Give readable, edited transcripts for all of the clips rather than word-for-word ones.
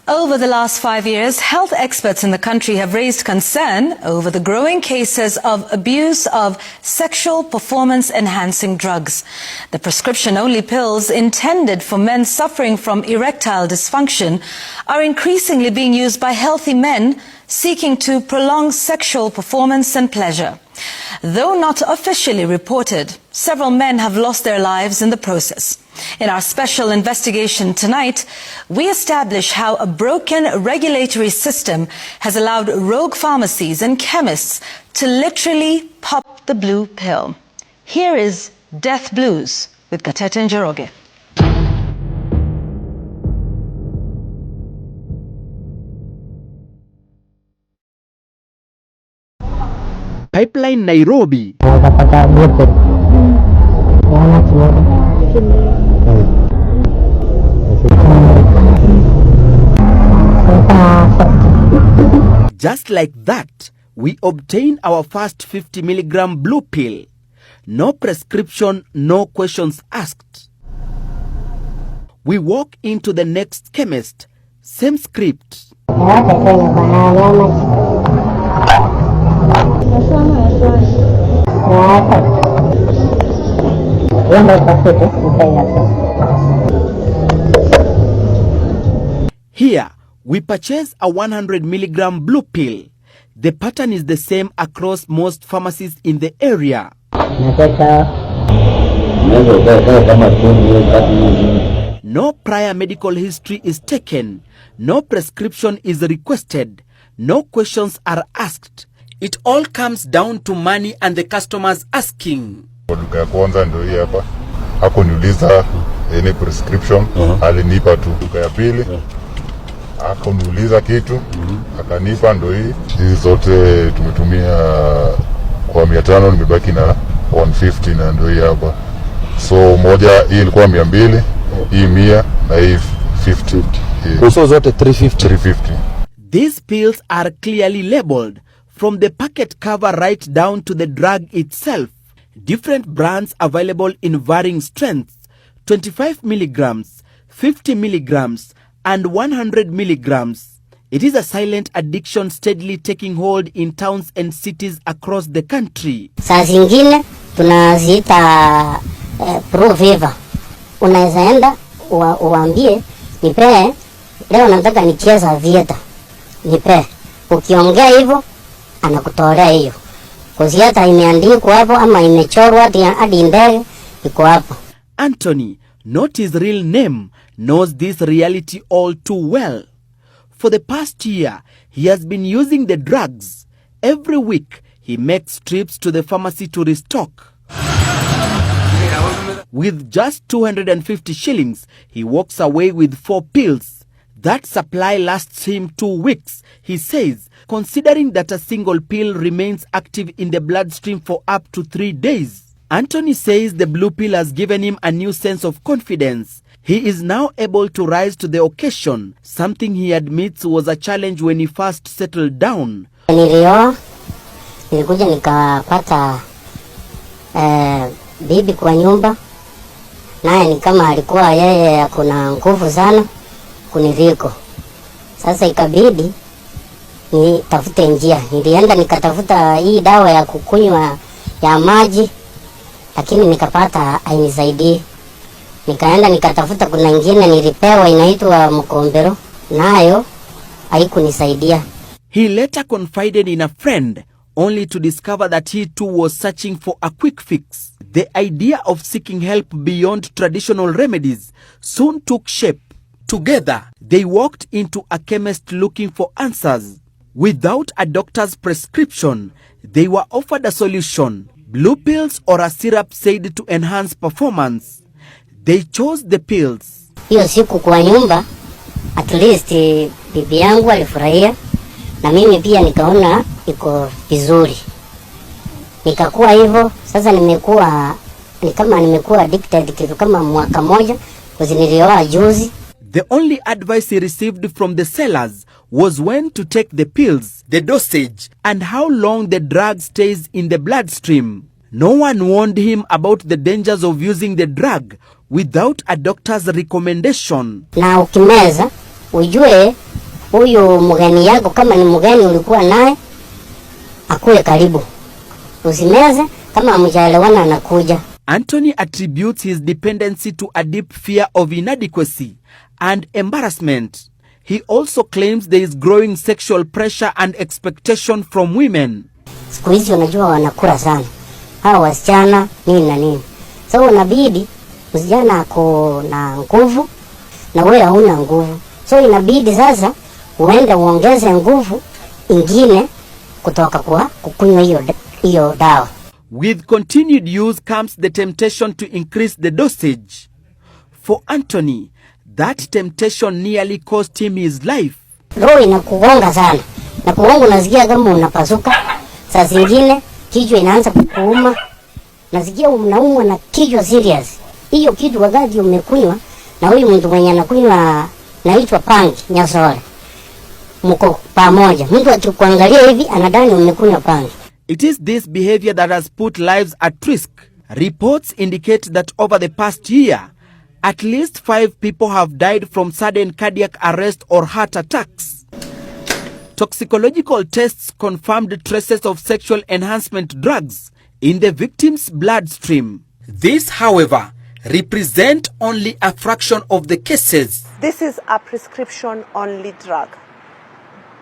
Over the last 5 years, health experts in the country have raised concern over the growing cases of abuse of sexual performance-enhancing drugs. The prescription-only pills intended for men suffering from erectile dysfunction are increasingly being used by healthy men seeking to prolong sexual performance and pleasure. Though not officially reported, several men have lost their lives in the process. In our special investigation tonight, we establish how a broken regulatory system has allowed rogue pharmacies and chemists to literally pop the blue pill. Here is Death Blues with Gatete Njoroge. Pipeline Nairobi. Just like that, we obtain our first 50 milligram blue pill. No prescription, no questions asked. We walk into the next chemist, same script. Here, we purchase a 100 milligram blue pill. The pattern is the same across most pharmacies in the area. No prior medical history is taken. No prescription is requested. No questions are asked. It all comes down to money and the customers asking. Duka ya kwanza ndio hii hapa. Hakuniuliza any prescription, alinipa tu. Duka ya pili akaniuliza kitu, akanipa ndio hii. Hizi zote tumetumia kwa 500, nimebaki na 150 na ndio hii hapa. So moja hii ilikuwa 200, hii 100 na hii 50. So zote 350. These pills are clearly labeled from the packet cover right down to the drug itself. Different brands available in varying strengths: 25 milligrams, 50 milligrams, and 100 milligrams. It is a silent addiction steadily taking hold in towns and cities across the country. Saa zingine tunaziita Pro-Viva. Unaweza enda uambie nipe leo nataka nicheze avieta. Nipe. Ukiongea hivyo anakutolea hiyo. Kuziata imeandikwa hapo ama imechorwa hadi ndege iko hapo. Anthony, not his real name, knows this reality all too well. For the past year, he has been using the drugs. Every week, he makes trips to the pharmacy to restock. With just 250 shillings, he walks away with 4 pills. That supply lasts him 2 weeks, he says, considering that a single pill remains active in the bloodstream for up to 3 days. Anthony says the blue pill has given him a new sense of confidence. He is now able to rise to the occasion, something he admits was a challenge when he first settled down. Nilikuja nikapata bibi kwa nyumba, naye ni kama alikuwa yeye akuna nguvu sana kuniliko. Sasa ikabidi nitafute njia. Nilienda nikatafuta hii dawa ya kukunywa ya maji, lakini nikapata hainisaidii. Nikaenda nikatafuta kuna nyingine nilipewa inaitwa mkombero, nayo haikunisaidia. He later confided in a friend, only to discover that he too was searching for a quick fix. The idea of seeking help beyond traditional remedies soon took shape. Together, they walked into a chemist looking for answers. Without a doctor's prescription, they were offered a solution: blue pills or a syrup said to enhance performance. They chose the pills. Hiyo siku kwa nyumba, at least bibi yangu alifurahia na mimi pia nikaona iko vizuri. Nikakuwa hivyo, sasa nimekuwa addicted kitu kama mwaka moja, kwa nilioa juzi. The only advice he received from the sellers was when to take the pills, the dosage, and how long the drug stays in the bloodstream. No one warned him about the dangers of using the drug without a doctor's recommendation. Na ukimeza ujue huyu mgeni yako, kama ni mgeni ulikuwa naye, akule karibu, usimeze kama hamjaelewana anakuja. Anthony attributes his dependency to a deep fear of inadequacy and embarrassment. He also claims there is growing sexual pressure and expectation from women. Siku hizi unajua wanakula sana hao wasichana nini na nini, so unabidi msichana ako na nguvu na wewe hauna nguvu, so inabidi sasa uende uongeze nguvu ingine kutoka kwa kukunywa hiyo dawa. With continued use comes the temptation to increase the dosage. For Anthony, that temptation nearly cost him his life. Roho inakugonga sana, na kugonga unasikia kama unapasuka, saa zingine kichwa inaanza kukuuma, nasikia unaumwa na kichwa serious. Hiyo kitu wakati umekunywa na huyu mtu mwenye anakunywa naitwa pangi nyasole, mko pamoja, mtu akikuangalia hivi anadhani umekunywa pangi. It is this behavior that has put lives at risk. Reports indicate that over the past year, at least 5 people have died from sudden cardiac arrest or heart attacks. Toxicological tests confirmed traces of sexual enhancement drugs in the victim's bloodstream. This, however, represent only a fraction of the cases. This is a prescription-only drug.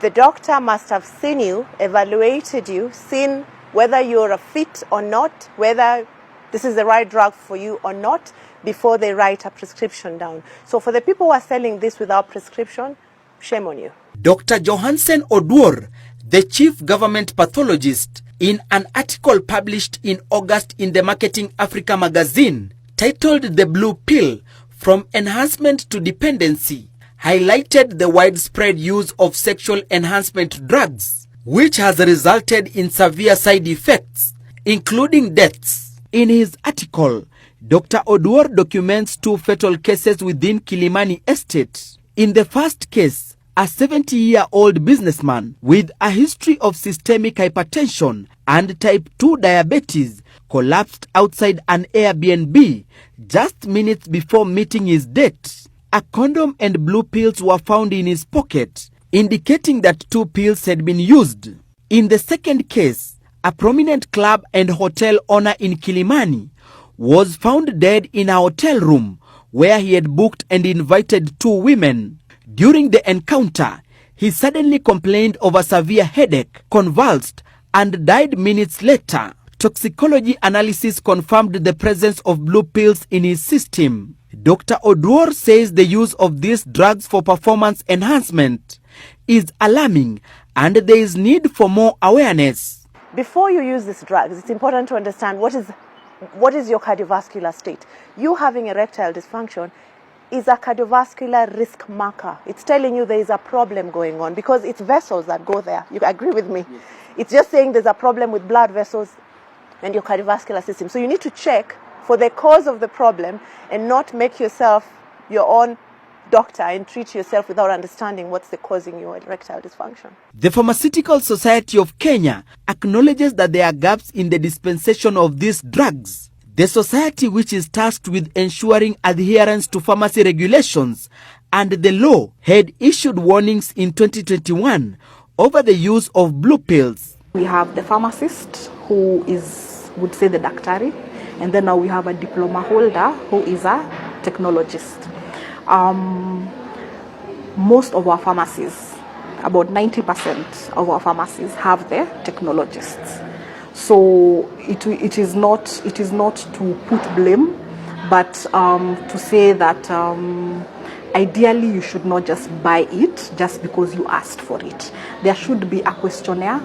The doctor must have seen you, evaluated you, seen whether you're a fit or not, whether this is the right drug for you or not, before they write a prescription down. So for the people who are selling this without prescription, shame on you. Dr. Johansen Oduor, the chief government pathologist, in an article published in August in the Marketing Africa magazine, titled The Blue Pill, From Enhancement to Dependency, highlighted the widespread use of sexual enhancement drugs, which has resulted in severe side effects, including deaths. In his article, Dr. Oduor documents 2 fatal cases within Kilimani Estate. In the first case, a 70-year-old businessman with a history of systemic hypertension and type 2 diabetes collapsed outside an Airbnb just minutes before meeting his date. A condom and blue pills were found in his pocket, indicating that 2 pills had been used. In the second case, a prominent club and hotel owner in Kilimani was found dead in a hotel room where he had booked and invited 2 women. During the encounter, he suddenly complained of a severe headache, convulsed, and died minutes later. Toxicology analysis confirmed the presence of blue pills in his system. Dr. Oduor says the use of these drugs for performance enhancement is alarming and there is need for more awareness. Before you use these drugs, it's important to understand what is your cardiovascular state. You having erectile dysfunction is a cardiovascular risk marker. It's telling you there is a problem going on because it's vessels that go there. You agree with me? Yes. It's just saying there's a problem with blood vessels and your cardiovascular system. So you need to check for the cause of the problem and not make yourself your own doctor and treat yourself without understanding what's causing your erectile dysfunction. The Pharmaceutical Society of Kenya acknowledges that there are gaps in the dispensation of these drugs. The society, which is tasked with ensuring adherence to pharmacy regulations and the law, had issued warnings in 2021 over the use of blue pills. We have the pharmacist who would say the daktari, and then now we have a diploma holder who is a technologist. Most of our pharmacies, about 90% of our pharmacies have the technologists. So it is not to put blame, but to say that ideally you should not just buy it just because you asked for it. There should be a questionnaire.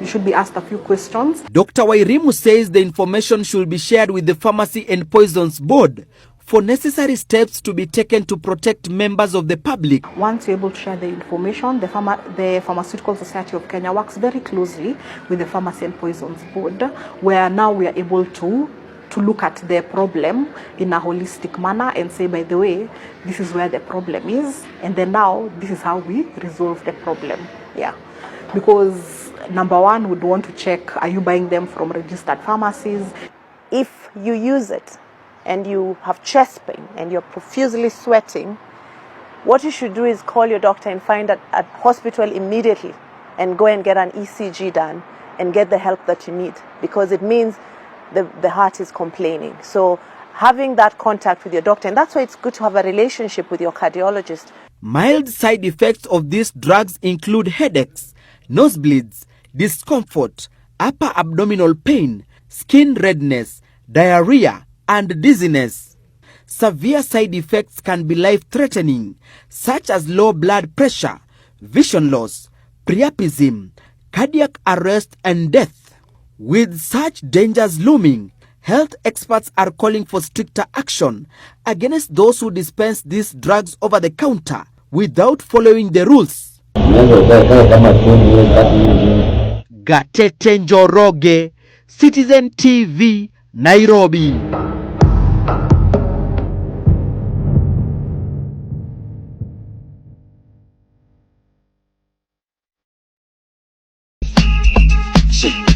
You should be asked a few questions. Dr. Wairimu says the information should be shared with the Pharmacy and Poisons Board for necessary steps to be taken to protect members of the public. Once you're able to share the information, the Pharmaceutical Society of Kenya works very closely with the Pharmacy and Poisons Board, where now we are able to look at the problem in a holistic manner and say, by the way, this is where the problem is, and then now this is how we resolve the problem. Yeah, because number one, we'd want to check, are you buying them from registered pharmacies? If you use it and you have chest pain and you're profusely sweating, what you should do is call your doctor and find a hospital immediately and go and get an ECG done and get the help that you need, because it means the heart is complaining. So having that contact with your doctor, and that's why it's good to have a relationship with your cardiologist. Mild side effects of these drugs include headaches, nosebleeds, discomfort, upper abdominal pain, skin redness, diarrhea, and dizziness. Severe side effects can be life-threatening, such as low blood pressure, vision loss, priapism, cardiac arrest, and death. With such dangers looming, health experts are calling for stricter action against those who dispense these drugs over the counter without following the rules. Gatete Njoroge, Citizen TV, Nairobi. Shit.